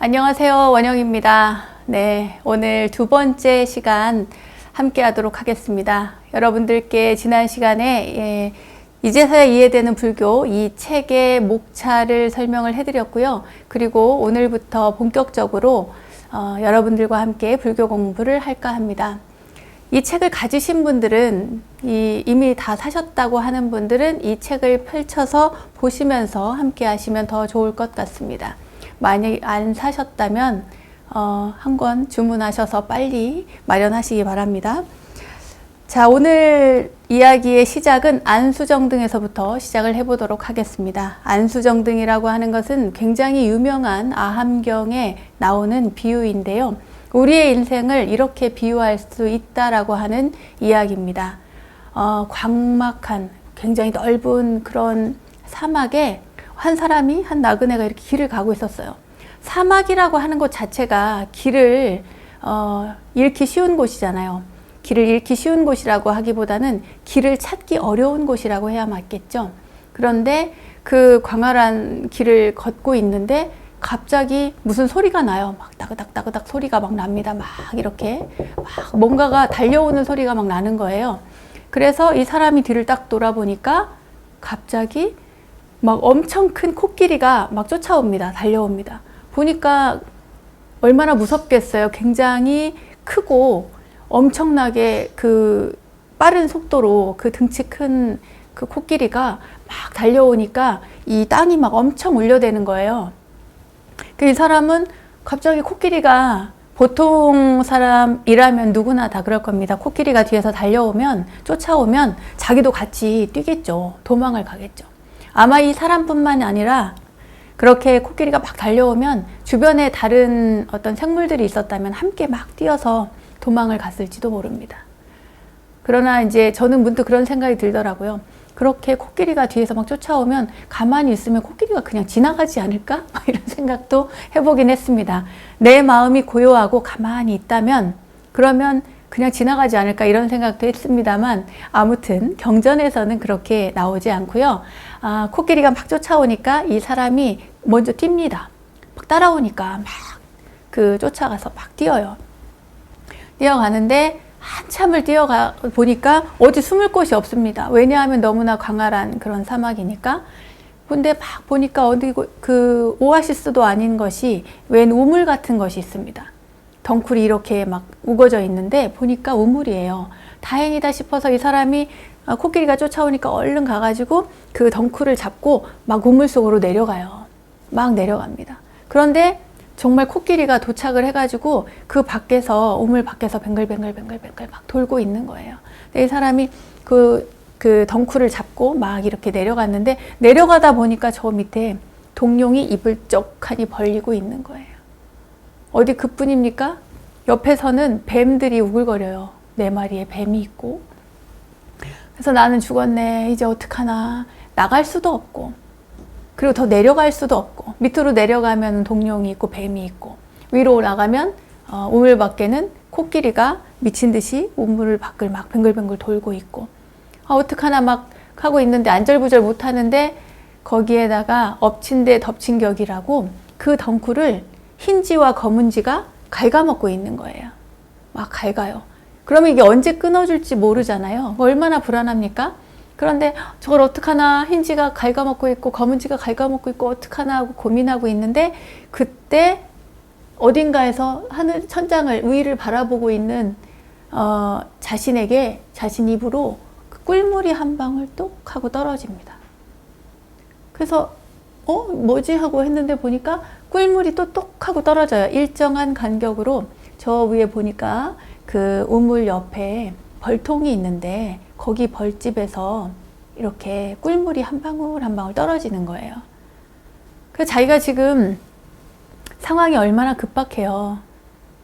안녕하세요. 원영입니다. 네, 오늘 두 번째 시간 함께 하도록 하겠습니다. 여러분들께 지난 시간에 이제서야 이해되는 불교 이 책의 목차를 설명을 해드렸고요. 그리고 오늘부터 본격적으로 여러분들과 함께 불교 공부를 할까 합니다. 이 책을 가지신 분들은 이미 다 사셨다고 하는 분들은 이 책을 펼쳐서 보시면서 함께 하시면 더 좋을 것 같습니다. 만약 안 사셨다면 한 권 주문하셔서 빨리 마련하시기 바랍니다. 자, 오늘 이야기의 시작은 안수정등에서부터 시작을 해보도록 하겠습니다. 안수정등이라고 하는 것은 굉장히 유명한 아함경에 나오는 비유인데요. 우리의 인생을 이렇게 비유할 수 있다라고 하는 이야기입니다. 광막한 굉장히 넓은 그런 사막에 한 사람이, 한 나그네가 이렇게 길을 가고 있었어요. 사막이라고 하는 것 자체가 길을 잃기 쉬운 곳이잖아요. 길을 잃기 쉬운 곳이라고 하기보다는 길을 찾기 어려운 곳이라고 해야 맞겠죠. 그런데 그 광활한 길을 걷고 있는데 갑자기 무슨 소리가 나요. 막 따그닥따그닥 소리가 막 납니다. 막 이렇게 막 뭔가가 달려오는 소리가 막 나는 거예요. 그래서 이 사람이 뒤를 딱 돌아보니까 갑자기 막 엄청 큰 코끼리가 막 쫓아옵니다. 달려옵니다. 보니까 얼마나 무섭겠어요. 굉장히 크고 엄청나게 그 빠른 속도로 그 등치 큰 그 코끼리가 막 달려오니까 이 땅이 막 엄청 울려대는 거예요. 이 사람은 갑자기 코끼리가 보통 사람이라면 누구나 다 그럴 겁니다. 코끼리가 뒤에서 달려오면, 쫓아오면 자기도 같이 뛰겠죠. 도망을 가겠죠. 아마 이 사람뿐만 아니라 그렇게 코끼리가 막 달려오면 주변에 다른 어떤 생물들이 있었다면 함께 막 뛰어서 도망을 갔을지도 모릅니다. 그러나 이제 저는 문득 그런 생각이 들더라고요. 그렇게 코끼리가 뒤에서 막 쫓아오면 가만히 있으면 코끼리가 그냥 지나가지 않을까? 이런 생각도 해보긴 했습니다. 내 마음이 고요하고 가만히 있다면 그러면 그냥 지나가지 않을까 이런 생각도 했습니다만 아무튼 경전에서는 그렇게 나오지 않고요. 코끼리가 막 쫓아오니까 이 사람이 먼저 뜁니다. 막 따라오니까 막 그 쫓아가서 막 뛰어요. 뛰어가는데 한참을 뛰어가 보니까 어디 숨을 곳이 없습니다. 왜냐하면 너무나 광활한 그런 사막이니까. 근데 막 보니까 어디 그 오아시스도 아닌 것이 웬 우물 같은 것이 있습니다. 덩굴이 이렇게 막 우거져 있는데 보니까 우물이에요. 다행이다 싶어서 이 사람이 코끼리가 쫓아오니까 얼른 가가지고 그 덩굴을 잡고 막 우물 속으로 내려가요. 막 내려갑니다. 그런데 정말 코끼리가 도착을 해가지고 그 밖에서, 우물 밖에서 뱅글뱅글뱅글뱅글 막 돌고 있는 거예요. 근데 이 사람이 그 덩굴을 잡고 막 이렇게 내려갔는데 내려가다 보니까 저 밑에 동룡이 입을 쪽하니 벌리고 있는 거예요. 어디 그뿐입니까? 옆에서는 뱀들이 우글거려요. 4마리의 뱀이 있고. 그래서 나는 죽었네. 이제 어떡하나. 나갈 수도 없고. 그리고 더 내려갈 수도 없고. 밑으로 내려가면 동룡이 있고 뱀이 있고. 위로 올라가면 우물 밖에는 코끼리가 미친 듯이 우물 밖을 막 뱅글뱅글 돌고 있고. 어떡하나 막 하고 있는데 안절부절 못 하는데 거기에다가 엎친 데 덮친 격이라고 그 덩굴을 흰지와 검은지가 갉아먹고 있는 거예요. 막 갉아요. 그러면 이게 언제 끊어질지 모르잖아요. 얼마나 불안합니까? 그런데 저걸 어떡하나, 흰지가 갉아먹고 있고 검은지가 갉아먹고 있고 어떡하나 하고 고민하고 있는데 그때 어딘가에서 하늘 천장을 위를 바라보고 있는 자신에게 자신 입으로 그 꿀물이 한 방울 똑 하고 떨어집니다. 그래서 뭐지 하고 했는데 보니까 꿀물이 또 똑 하고 떨어져요. 일정한 간격으로. 저 위에 보니까 그 우물 옆에 벌통이 있는데 거기 벌집에서 이렇게 꿀물이 한 방울 한 방울 떨어지는 거예요. 그래서 자기가 지금 상황이 얼마나 급박해요.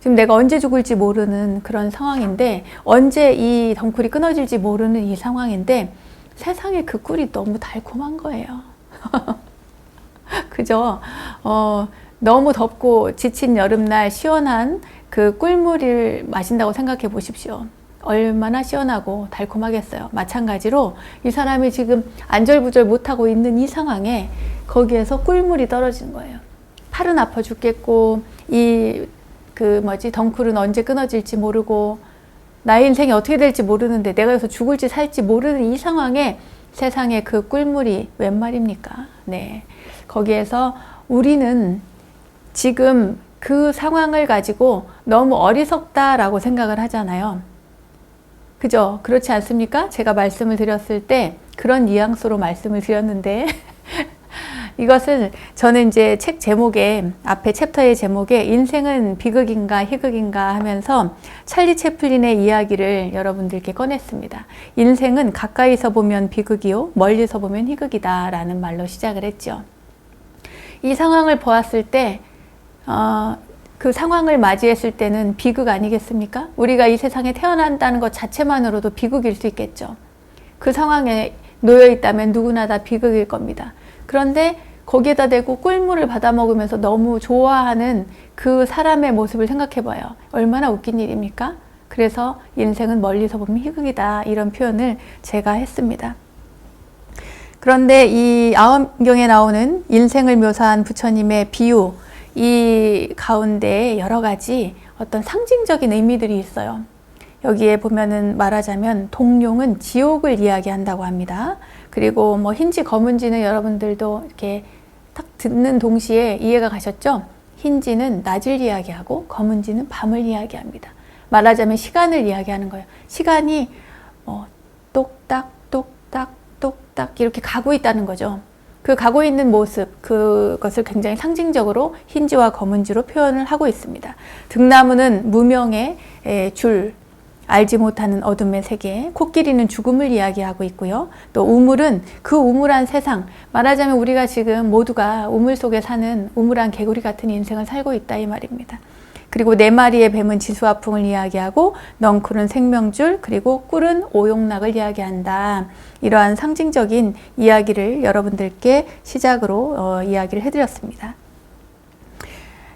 지금 내가 언제 죽을지 모르는 그런 상황인데, 언제 이 덩굴이 끊어질지 모르는 이 상황인데 세상에 그 꿀이 너무 달콤한 거예요. 그죠? 너무 덥고 지친 여름날 시원한 그 꿀물을 마신다고 생각해 보십시오. 얼마나 시원하고 달콤하겠어요. 마찬가지로 이 사람이 지금 안절부절 못하고 있는 이 상황에 거기에서 꿀물이 떨어지는 거예요. 팔은 아파 죽겠고 덩쿨은 언제 끊어질지 모르고 나의 인생이 어떻게 될지 모르는데 내가 여기서 죽을지 살지 모르는 이 상황에 세상에 그 꿀물이 웬 말입니까? 네. 거기에서 우리는 지금 그 상황을 가지고 너무 어리석다라고 생각을 하잖아요. 그죠? 그렇지 않습니까? 제가 말씀을 드렸을 때 그런 뉘앙스로 말씀을 드렸는데 이것을 저는 이제 책 제목에 앞에 챕터의 제목에 인생은 비극인가 희극인가 하면서 찰리 채플린의 이야기를 여러분들께 꺼냈습니다. 인생은 가까이서 보면 비극이요 멀리서 보면 희극이다 라는 말로 시작을 했죠. 이 상황을 보았을 때 그 상황을 맞이했을 때는 비극 아니겠습니까? 우리가 이 세상에 태어난다는 것 자체만으로도 비극일 수 있겠죠. 그 상황에 놓여 있다면 누구나 다 비극일 겁니다. 그런데 거기에다 대고 꿀물을 받아 먹으면서 너무 좋아하는 그 사람의 모습을 생각해 봐요. 얼마나 웃긴 일입니까? 그래서 인생은 멀리서 보면 희극이다 이런 표현을 제가 했습니다. 그런데 이 아엄경에 나오는 인생을 묘사한 부처님의 비유 이 가운데 여러 가지 어떤 상징적인 의미들이 있어요. 여기에 보면은 말하자면 동룡은 지옥을 이야기한다고 합니다. 그리고 뭐 흰지 검은지는 여러분들도 이렇게 딱 듣는 동시에 이해가 가셨죠? 흰지는 낮을 이야기하고 검은지는 밤을 이야기합니다. 말하자면 시간을 이야기하는 거예요. 시간이 똑딱 똑딱 똑딱 이렇게 가고 있다는 거죠. 그 가고 있는 모습, 그것을 굉장히 상징적으로 흰지와 검은지로 표현을 하고 있습니다. 등나무는 무명의 줄, 알지 못하는 어둠의 세계, 코끼리는 죽음을 이야기하고 있고요. 또 우물은 그 우물한 세상, 말하자면 우리가 지금 모두가 우물 속에 사는 우물한 개구리 같은 인생을 살고 있다 이 말입니다. 그리고 네 마리의 뱀은 지수화풍을 이야기하고 넝쿨은 생명줄, 그리고 꿀은 오용락을 이야기한다. 이러한 상징적인 이야기를 여러분들께 시작으로 이야기를 해드렸습니다.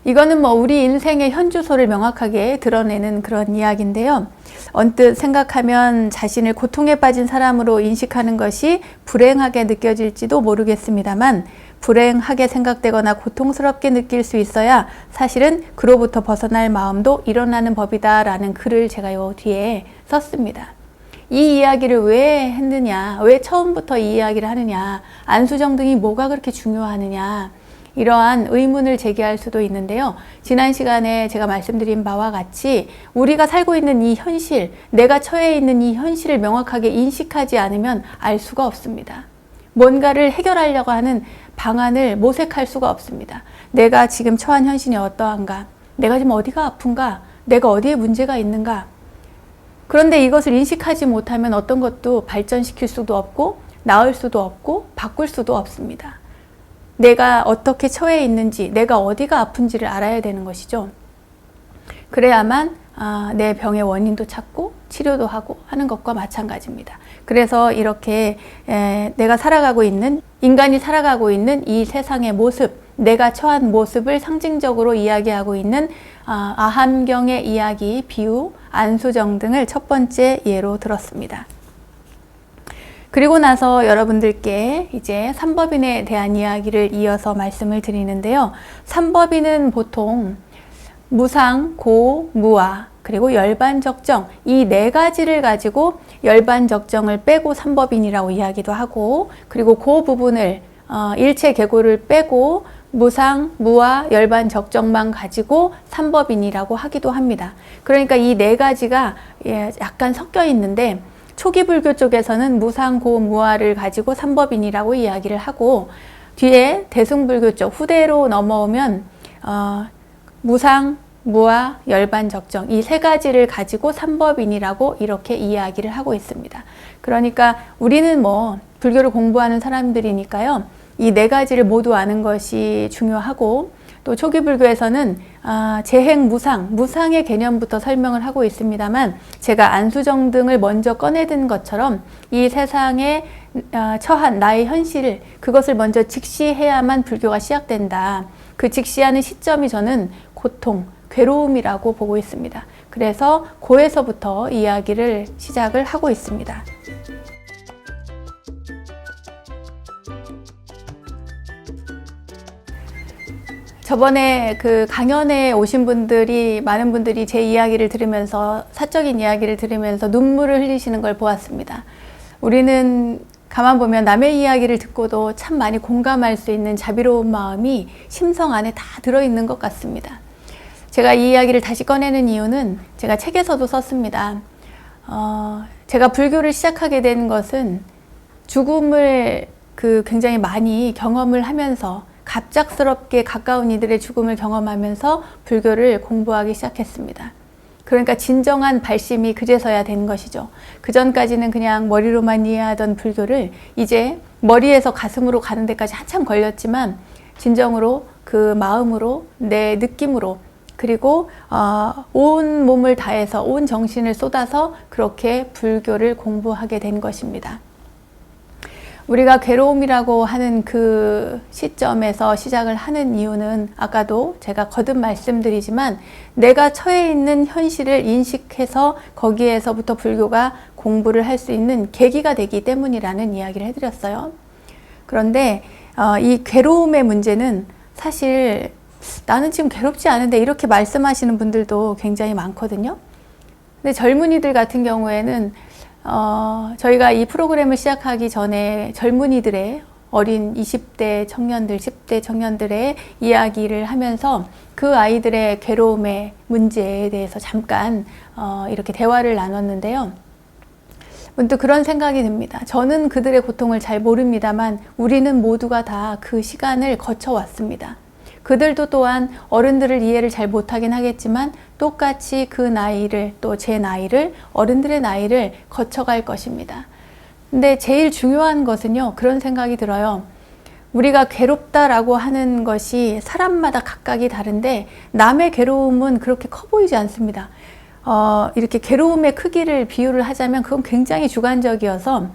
이거는 뭐 우리 인생의 현주소를 명확하게 드러내는 그런 이야기인데요. 언뜻 생각하면 자신을 고통에 빠진 사람으로 인식하는 것이 불행하게 느껴질지도 모르겠습니다만 불행하게 생각되거나 고통스럽게 느낄 수 있어야 사실은 그로부터 벗어날 마음도 일어나는 법이다 라는 글을 제가 요 뒤에 썼습니다. 이 이야기를 왜 했느냐, 왜 처음부터 이 이야기를 하느냐, 안수정등이 뭐가 그렇게 중요하느냐, 이러한 의문을 제기할 수도 있는데요. 지난 시간에 제가 말씀드린 바와 같이 우리가 살고 있는 이 현실, 내가 처해 있는 이 현실을 명확하게 인식하지 않으면 알 수가 없습니다. 뭔가를 해결하려고 하는 방안을 모색할 수가 없습니다. 내가 지금 처한 현실이 어떠한가? 내가 지금 어디가 아픈가? 내가 어디에 문제가 있는가? 그런데 이것을 인식하지 못하면 어떤 것도 발전시킬 수도 없고 나을 수도 없고 바꿀 수도 없습니다. 내가 어떻게 처해 있는지, 내가 어디가 아픈지를 알아야 되는 것이죠. 그래야만 내 병의 원인도 찾고 치료도 하고 하는 것과 마찬가지입니다. 그래서 이렇게 내가 살아가고 있는, 인간이 살아가고 있는 이 세상의 모습, 내가 처한 모습을 상징적으로 이야기하고 있는 아함경의 이야기, 비유, 안수정 등을 첫 번째 예로 들었습니다. 그리고 나서 여러분들께 이제 삼법인에 대한 이야기를 이어서 말씀을 드리는데요. 삼법인은 보통 무상, 고, 무아, 그리고 열반적정 이 네 가지를 가지고 열반적정을 빼고 삼법인이라고 이야기도 하고, 그리고 그 부분을 일체계고를 빼고 무상, 무아, 열반적정만 가지고 삼법인이라고 하기도 합니다. 그러니까 이 네 가지가 약간 섞여 있는데 초기 불교 쪽에서는 무상, 고, 무아를 가지고 삼법인이라고 이야기를 하고, 뒤에 대승불교 쪽 후대로 넘어오면 무상, 무아, 열반적정 이 세 가지를 가지고 삼법인이라고 이렇게 이야기를 하고 있습니다. 그러니까 우리는 뭐 불교를 공부하는 사람들이니까요. 이 네 가지를 모두 아는 것이 중요하고, 또 초기 불교에서는 재행 무상, 무상의 개념부터 설명을 하고 있습니다만, 제가 안수정 등을 먼저 꺼내든 것처럼 이 세상에 처한 나의 현실을, 그것을 먼저 직시해야만 불교가 시작된다. 그 직시하는 시점이 저는 고통, 괴로움이라고 보고 있습니다. 그래서 고에서부터 이야기를 시작을 하고 있습니다. 저번에 그 강연에 오신 분들이, 많은 분들이 제 이야기를 들으면서, 사적인 이야기를 들으면서 눈물을 흘리시는 걸 보았습니다. 우리는 가만 보면 남의 이야기를 듣고도 참 많이 공감할 수 있는 자비로운 마음이 심성 안에 다 들어있는 것 같습니다. 제가 이 이야기를 다시 꺼내는 이유는 제가 책에서도 썼습니다. 제가 불교를 시작하게 된 것은 죽음을 굉장히 많이 경험을 하면서, 갑작스럽게 가까운 이들의 죽음을 경험하면서 불교를 공부하기 시작했습니다. 그러니까 진정한 발심이 그제서야 된 것이죠. 그 전까지는 그냥 머리로만 이해하던 불교를 이제 머리에서 가슴으로 가는 데까지 한참 걸렸지만, 진정으로 그 마음으로, 내 느낌으로, 그리고 온 몸을 다해서, 온 정신을 쏟아서 그렇게 불교를 공부하게 된 것입니다. 우리가 괴로움이라고 하는 그 시점에서 시작을 하는 이유는, 아까도 제가 거듭 말씀드리지만, 내가 처해 있는 현실을 인식해서 거기에서부터 불교가 공부를 할 수 있는 계기가 되기 때문이라는 이야기를 해드렸어요. 그런데 이 괴로움의 문제는 사실 나는 지금 괴롭지 않은데 이렇게 말씀하시는 분들도 굉장히 많거든요. 근데 젊은이들 같은 경우에는 저희가 이 프로그램을 시작하기 전에 젊은이들의, 어린 20대 청년들, 10대 청년들의 이야기를 하면서 그 아이들의 괴로움의 문제에 대해서 잠깐 이렇게 대화를 나눴는데요. 문득 그런 생각이 듭니다. 저는 그들의 고통을 잘 모릅니다만 우리는 모두가 다 그 시간을 거쳐왔습니다. 그들도 또한 어른들을 이해를 잘 못하긴 하겠지만 똑같이 그 나이를, 또 제 나이를, 어른들의 나이를 거쳐갈 것입니다. 근데 제일 중요한 것은요, 그런 생각이 들어요. 우리가 괴롭다라고 하는 것이 사람마다 각각이 다른데, 남의 괴로움은 그렇게 커 보이지 않습니다. 이렇게 괴로움의 크기를 비유를 하자면 그건 굉장히 주관적이어서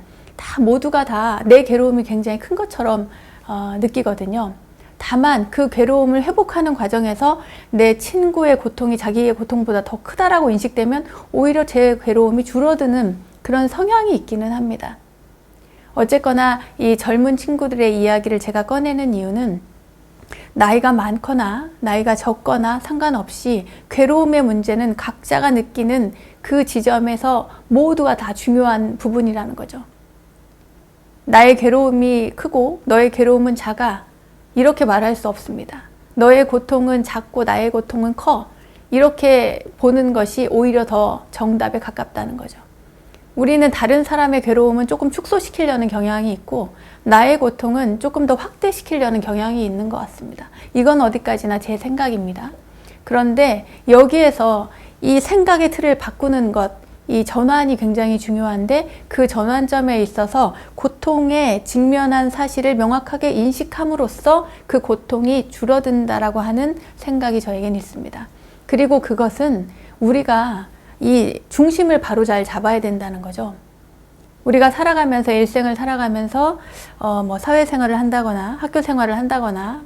모두가 다 내 괴로움이 굉장히 큰 것처럼 느끼거든요. 다만 그 괴로움을 회복하는 과정에서 내 친구의 고통이 자기의 고통보다 더 크다라고 인식되면 오히려 제 괴로움이 줄어드는 그런 성향이 있기는 합니다. 어쨌거나 이 젊은 친구들의 이야기를 제가 꺼내는 이유는, 나이가 많거나 나이가 적거나 상관없이 괴로움의 문제는 각자가 느끼는 그 지점에서 모두가 다 중요한 부분이라는 거죠. 나의 괴로움이 크고 너의 괴로움은 작아, 이렇게 말할 수 없습니다. 너의 고통은 작고 나의 고통은 커, 이렇게 보는 것이 오히려 더 정답에 가깝다는 거죠. 우리는 다른 사람의 괴로움은 조금 축소시키려는 경향이 있고, 나의 고통은 조금 더 확대시키려는 경향이 있는 것 같습니다. 이건 어디까지나 제 생각입니다. 그런데 여기에서 이 생각의 틀을 바꾸는 것, 이 전환이 굉장히 중요한데, 그 전환점에 있어서 고통에 직면한 사실을 명확하게 인식함으로써 그 고통이 줄어든다라고 하는 생각이 저에겐 있습니다. 그리고 그것은 우리가 이 중심을 바로 잘 잡아야 된다는 거죠. 우리가 살아가면서, 일생을 살아가면서 사회생활을 한다거나 학교 생활을 한다거나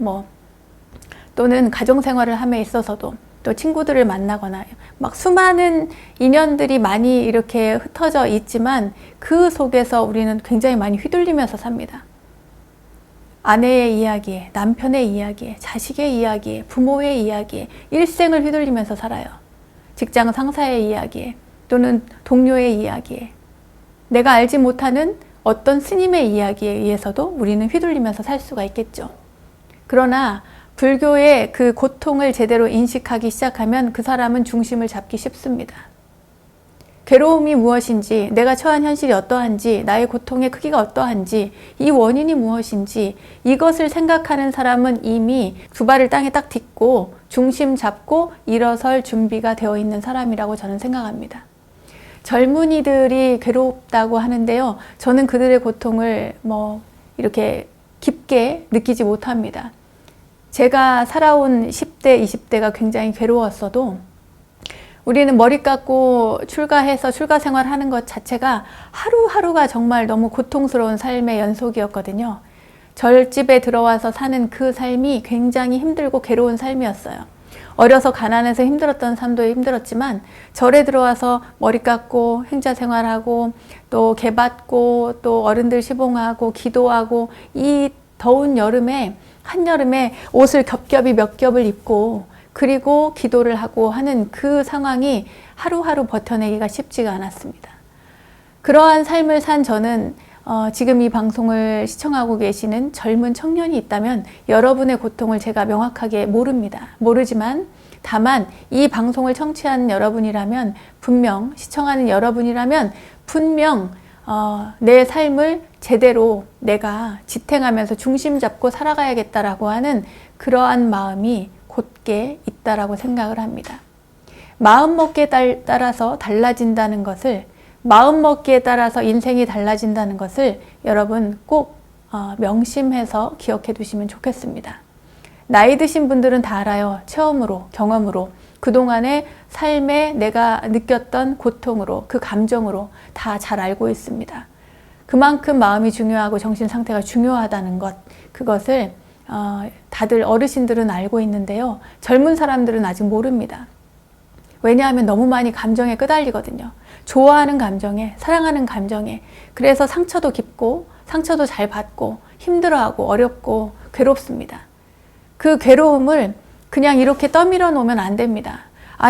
또는 가정생활을 함에 있어서도, 또 친구들을 만나거나 막 수많은 인연들이 많이 이렇게 흩어져 있지만 그 속에서 우리는 굉장히 많이 휘둘리면서 삽니다. 아내의 이야기에, 남편의 이야기에, 자식의 이야기에, 부모의 이야기에 일생을 휘둘리면서 살아요. 직장 상사의 이야기에, 또는 동료의 이야기에, 내가 알지 못하는 어떤 스님의 이야기에 의해서도 우리는 휘둘리면서 살 수가 있겠죠. 그러나 불교의 그 고통을 제대로 인식하기 시작하면 그 사람은 중심을 잡기 쉽습니다. 괴로움이 무엇인지, 내가 처한 현실이 어떠한지, 나의 고통의 크기가 어떠한지, 이 원인이 무엇인지, 이것을 생각하는 사람은 이미 두 발을 땅에 딱 딛고 중심 잡고 일어설 준비가 되어 있는 사람이라고 저는 생각합니다. 젊은이들이 괴롭다고 하는데요, 저는 그들의 고통을 이렇게 깊게 느끼지 못합니다. 제가 살아온 10대, 20대가 굉장히 괴로웠어도 우리는 머리 깎고 출가해서 출가 생활하는 것 자체가 하루하루가 정말 너무 고통스러운 삶의 연속이었거든요. 절집에 들어와서 사는 그 삶이 굉장히 힘들고 괴로운 삶이었어요. 어려서 가난해서 힘들었던 삶도 힘들었지만, 절에 들어와서 머리 깎고 행자 생활하고 또 개 받고 또 어른들 시봉하고 기도하고, 이 더운 여름에 한여름에 옷을 겹겹이 몇 겹을 입고 그리고 기도를 하고 하는 그 상황이 하루하루 버텨내기가 쉽지가 않았습니다. 그러한 삶을 산 저는 지금 이 방송을 시청하고 계시는 젊은 청년이 있다면 여러분의 고통을 제가 명확하게 모릅니다. 모르지만 다만 이 방송을 청취하는 여러분이라면 분명, 시청하는 여러분이라면 분명 내 삶을 제대로 내가 지탱하면서 중심 잡고 살아가야겠다라고 하는 그러한 마음이 곧게 있다라고 생각을 합니다. 마음먹기에 따라서 달라진다는 것을, 마음먹기에 따라서 인생이 달라진다는 것을 여러분 꼭 명심해서 기억해 두시면 좋겠습니다. 나이 드신 분들은 다 알아요. 체험으로, 경험으로, 그동안의 삶에 내가 느꼈던 고통으로, 그 감정으로 다 잘 알고 있습니다. 그만큼 마음이 중요하고 정신 상태가 중요하다는 것, 그것을 다들 어르신들은 알고 있는데요. 젊은 사람들은 아직 모릅니다. 왜냐하면 너무 많이 감정에 끄달리거든요. 좋아하는 감정에, 사랑하는 감정에. 그래서 상처도 깊고, 상처도 잘 받고, 힘들어하고, 어렵고, 괴롭습니다. 그 괴로움을 그냥 이렇게 떠밀어 놓으면 안 됩니다.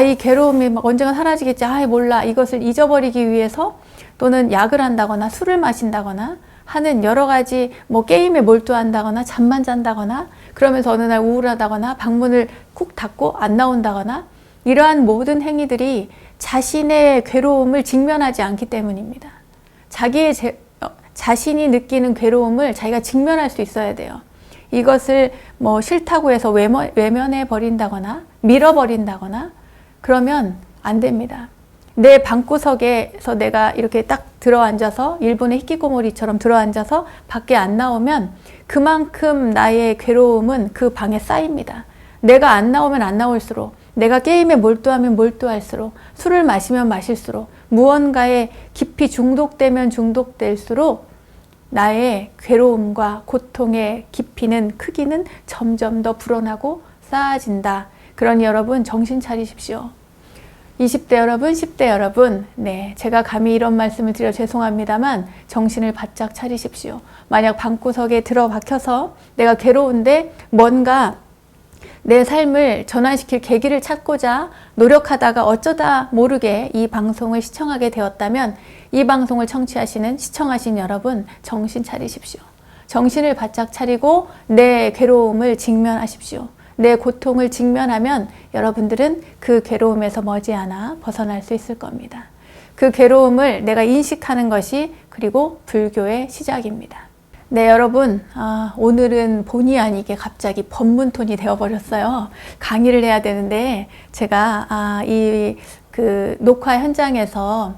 이 괴로움이 막 언젠가 사라지겠지. 몰라. 이것을 잊어버리기 위해서 또는 약을 한다거나 술을 마신다거나 하는 여러 가지 게임에 몰두한다거나 잠만 잔다거나 그러면서 어느 날 우울하다거나 방문을 쿡 닫고 안 나온다거나 이러한 모든 행위들이 자신의 괴로움을 직면하지 않기 때문입니다. 자신이 느끼는 괴로움을 자기가 직면할 수 있어야 돼요. 이것을 싫다고 해서 외면해 버린다거나 밀어버린다거나 그러면 안 됩니다. 내 방구석에서 내가 이렇게 딱 들어앉아서 일본의 히키코모리처럼 들어앉아서 밖에 안 나오면 그만큼 나의 괴로움은 그 방에 쌓입니다. 내가 안 나오면 안 나올수록, 내가 게임에 몰두하면 몰두할수록, 술을 마시면 마실수록, 무언가에 깊이 중독되면 중독될수록 나의 괴로움과 고통의 깊이는, 크기는 점점 더 불어나고 쌓아진다. 그러니 여러분 정신 차리십시오. 20대 여러분, 10대 여러분, 제가 감히 이런 말씀을 드려 죄송합니다만 정신을 바짝 차리십시오. 만약 방구석에 들어박혀서 내가 괴로운데 뭔가 내 삶을 전환시킬 계기를 찾고자 노력하다가 어쩌다 모르게 이 방송을 시청하게 되었다면 이 방송을 시청하신 여러분 정신 차리십시오. 정신을 바짝 차리고 내 괴로움을 직면하십시오. 내 고통을 직면하면 여러분들은 그 괴로움에서 머지않아 벗어날 수 있을 겁니다. 그 괴로움을 내가 인식하는 것이 그리고 불교의 시작입니다. 여러분, 오늘은 본의 아니게 갑자기 법문 톤이 되어버렸어요. 강의를 해야 되는데 제가 녹화 현장에서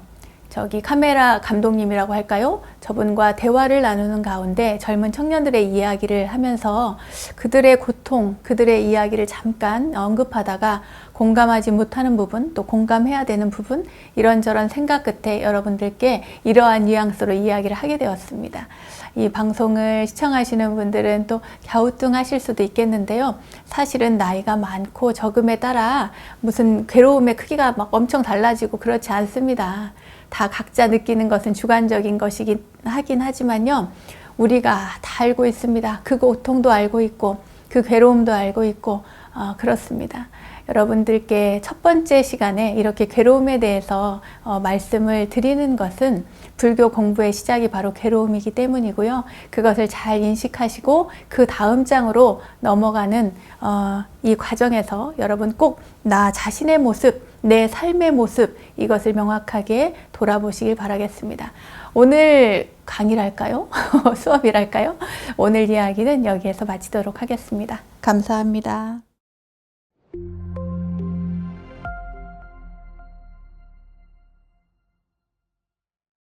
카메라 감독님이라고 할까요? 저분과 대화를 나누는 가운데 젊은 청년들의 이야기를 하면서 그들의 고통, 그들의 이야기를 잠깐 언급하다가 공감하지 못하는 부분, 또 공감해야 되는 부분, 이런저런 생각 끝에 여러분들께 이러한 뉘앙스로 이야기를 하게 되었습니다. 이 방송을 시청하시는 분들은 또 갸우뚱하실 수도 있겠는데요. 사실은 나이가 많고 적음에 따라 무슨 괴로움의 크기가 막 엄청 달라지고 그렇지 않습니다. 다 각자 느끼는 것은 주관적인 것이긴 하긴 하지만요. 우리가 다 알고 있습니다. 그 고통도 알고 있고 그 괴로움도 알고 있고 그렇습니다. 여러분들께 첫 번째 시간에 이렇게 괴로움에 대해서 말씀을 드리는 것은 불교 공부의 시작이 바로 괴로움이기 때문이고요. 그것을 잘 인식하시고 그 다음 장으로 넘어가는 이 과정에서 여러분 꼭 나 자신의 모습, 내 삶의 모습, 이것을 명확하게 돌아보시길 바라겠습니다. 오늘 강의랄까요? 수업이랄까요? 오늘 이야기는 여기에서 마치도록 하겠습니다. 감사합니다.